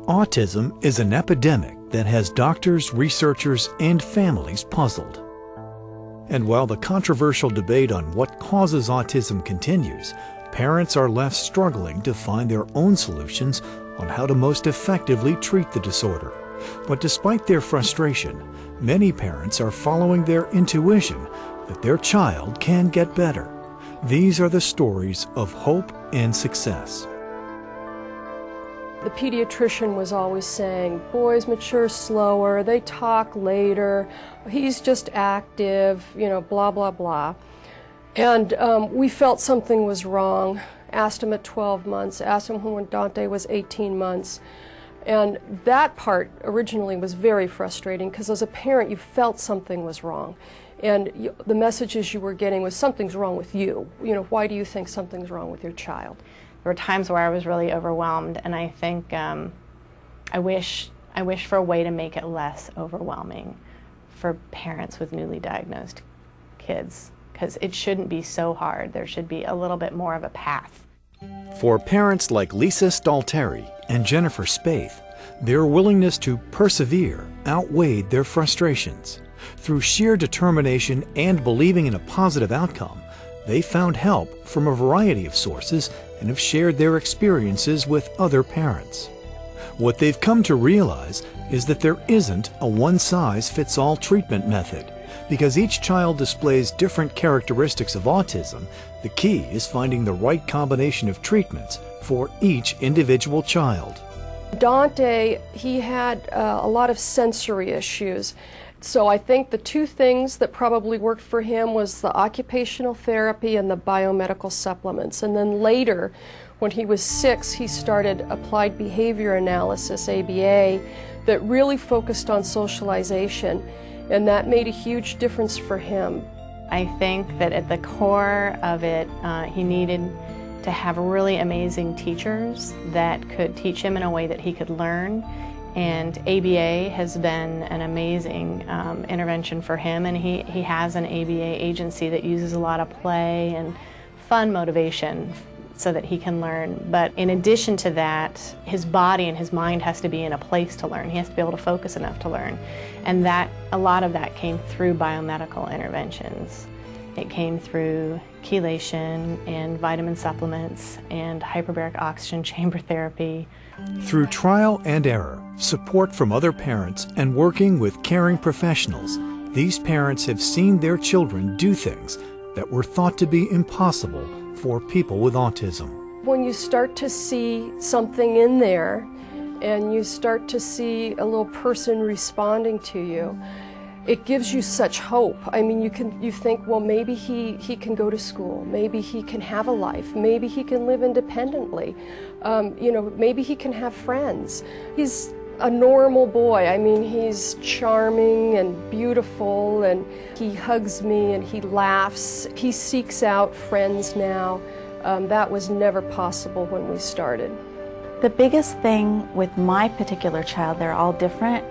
Autism is an epidemic that has doctors, researchers, and families puzzled. And while the controversial debate on what causes autism continues, parents are left struggling to find their own solutions on how to most effectively treat the disorder. But despite their frustration, many parents are following their intuition that their child can get better. These are the stories of hope and success. The pediatrician was always saying, boys mature slower, they talk later, he's just active, blah, blah, blah. And we felt something was wrong. Asked him at 12 months, asked him when Dante was 18 months. And that part originally was very frustrating because as a parent you felt something was wrong. And the messages you were getting was something's wrong with you. Why do you think something's wrong with your child? There were times where I was really overwhelmed, and I think I wish for a way to make it less overwhelming for parents with newly diagnosed kids, because it shouldn't be so hard. There should be a little bit more of a path. For parents like Lisa Stalteri and Jennifer Spaeth, their willingness to persevere outweighed their frustrations. Through sheer determination and believing in a positive outcome, they found help from a variety of sources and have shared their experiences with other parents. What they've come to realize is that there isn't a one-size-fits-all treatment method. Because each child displays different characteristics of autism, the key is finding the right combination of treatments for each individual child. Dante, he had a lot of sensory issues. So I think the two things that probably worked for him was the occupational therapy and the biomedical supplements. And then later, when he was 6, he started applied behavior analysis, ABA, that really focused on socialization. And that made a huge difference for him. I think that at the core of it, he needed to have really amazing teachers that could teach him in a way that he could learn. And ABA has been an amazing intervention for him, and he has an ABA agency that uses a lot of play and fun motivation so that he can learn. But in addition to that, his body and his mind has to be in a place to learn. He has to be able to focus enough to learn. And a lot of that came through biomedical interventions. It came through chelation and vitamin supplements and hyperbaric oxygen chamber therapy. Through trial and error, support from other parents, and working with caring professionals, these parents have seen their children do things that were thought to be impossible for people with autism. When you start to see something in there and you start to see a little person responding to you, it gives you such hope. I mean, you think, well, maybe he can go to school, maybe he can have a life, maybe he can live independently, maybe he can have friends. He's a normal boy. I mean, he's charming and beautiful, and he hugs me and he laughs. He seeks out friends now. That was never possible when we started. The biggest thing with my particular child, they're all different,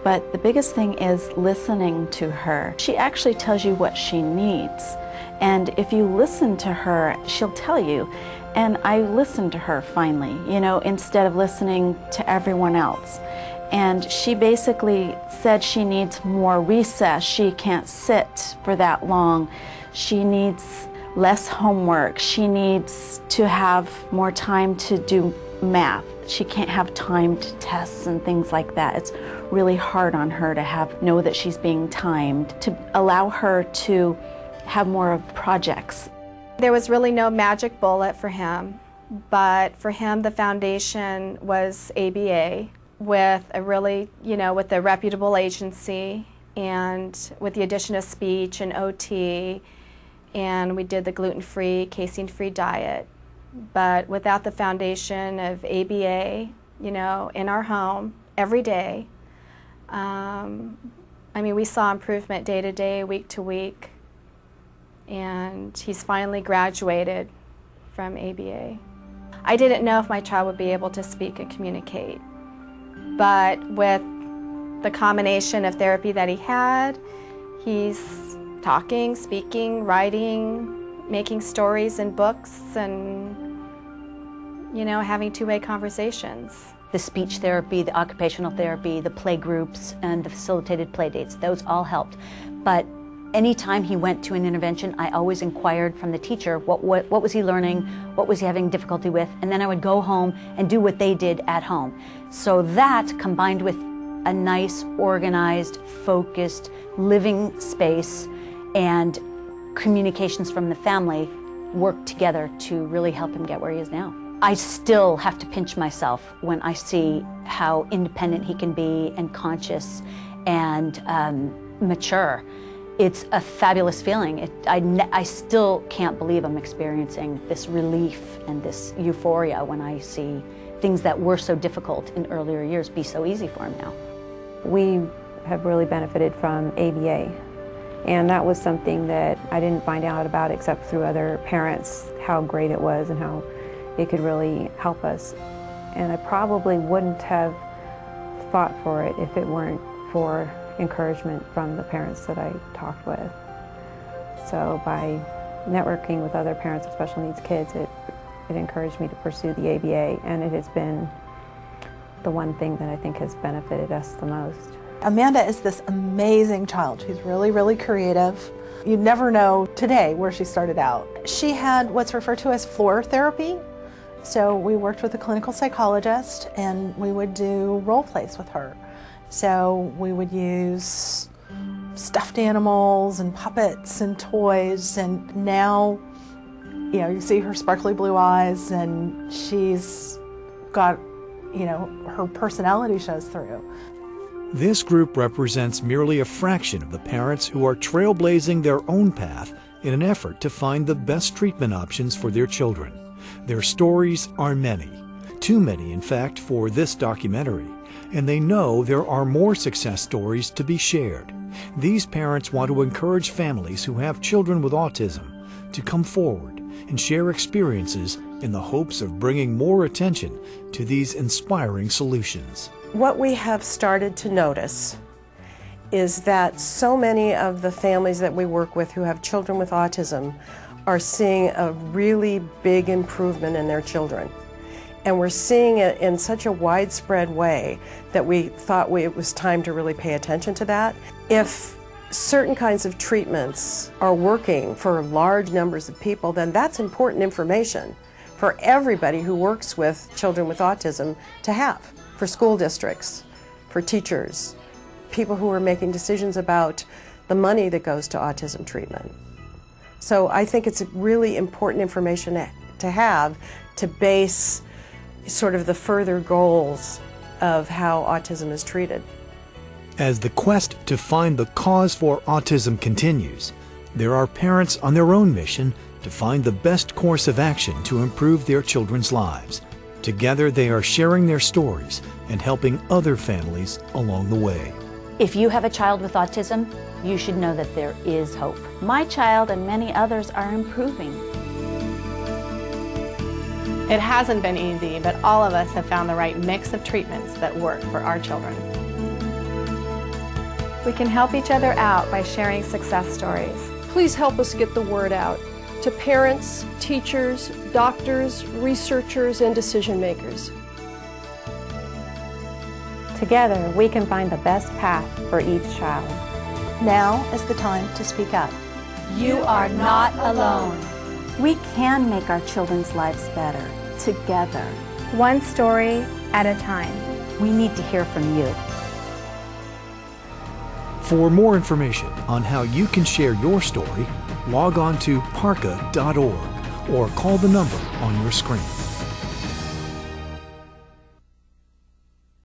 but the biggest thing is listening to her. She actually tells you what she needs, and if you listen to her, she'll tell you. And I listened to her finally, instead of listening to everyone else. And she basically said she needs more recess. She can't sit for that long. She needs less homework. She needs to have more time to do math. She can't have timed tests and things like that. It's really hard on her to know that she's being timed, to allow her to have more of projects. There was really no magic bullet for him, but for him the foundation was ABA with with a reputable agency, and with the addition of speech and OT, and we did the gluten-free, casein-free diet. But without the foundation of ABA, in our home every day, we saw improvement day to day, week to week. And he's finally graduated from ABA. I didn't know if my child would be able to speak and communicate, but with the combination of therapy that he had, he's talking, speaking, writing, making stories and books, and having two-way conversations. the speech therapy, the occupational therapy, the play groups, and the facilitated play dates. Those all helped. But anytime he went to an intervention, I always inquired from the teacher, what was he learning, what was he having difficulty with, and then I would go home and do what they did at home. So that, combined with a nice, organized, focused, living space and communications from the family, worked together to really help him get where he is now. I still have to pinch myself when I see how independent he can be and conscious and mature. It's a fabulous feeling. I still can't believe I'm experiencing this relief and this euphoria when I see things that were so difficult in earlier years be so easy for him now. We have really benefited from ABA, and that was something that I didn't find out about except through other parents, how great it was and how it could really help us. And I probably wouldn't have fought for it if it weren't for encouragement from the parents that I talked with. So by networking with other parents of special needs kids, it encouraged me to pursue the ABA, and it has been the one thing that I think has benefited us the most. Amanda is this amazing child. She's really, really creative. You never know today where she started out. She had what's referred to as floor therapy. So we worked with a clinical psychologist and we would do role plays with her. So we would use stuffed animals and puppets and toys, and now, you know, you see her sparkly blue eyes and she's got, you know, her personality shows through. This group represents merely a fraction of the parents who are trailblazing their own path in an effort to find the best treatment options for their children. Their stories are many, too many in fact for this documentary, and they know there are more success stories to be shared. These parents want to encourage families who have children with autism to come forward and share experiences in the hopes of bringing more attention to these inspiring solutions. What we have started to notice is that so many of the families that we work with who have children with autism are seeing a really big improvement in their children. And we're seeing it in such a widespread way that we thought it was time to really pay attention to that. If certain kinds of treatments are working for large numbers of people, then that's important information for everybody who works with children with autism to have, for school districts, for teachers, people who are making decisions about the money that goes to autism treatment. So I think it's really important information to have to base sort of the further goals of how autism is treated. As the quest to find the cause for autism continues, there are parents on their own mission to find the best course of action to improve their children's lives. Together they are sharing their stories and helping other families along the way. If you have a child with autism, you should know that there is hope. My child and many others are improving. It hasn't been easy, but all of us have found the right mix of treatments that work for our children. We can help each other out by sharing success stories. Please help us get the word out to parents, teachers, doctors, researchers, and decision makers. Together, we can find the best path for each child. Now is the time to speak up. You are not alone. We can make our children's lives better, together. One story at a time. We need to hear from you. For more information on how you can share your story, log on to PARCA.org or call the number on your screen.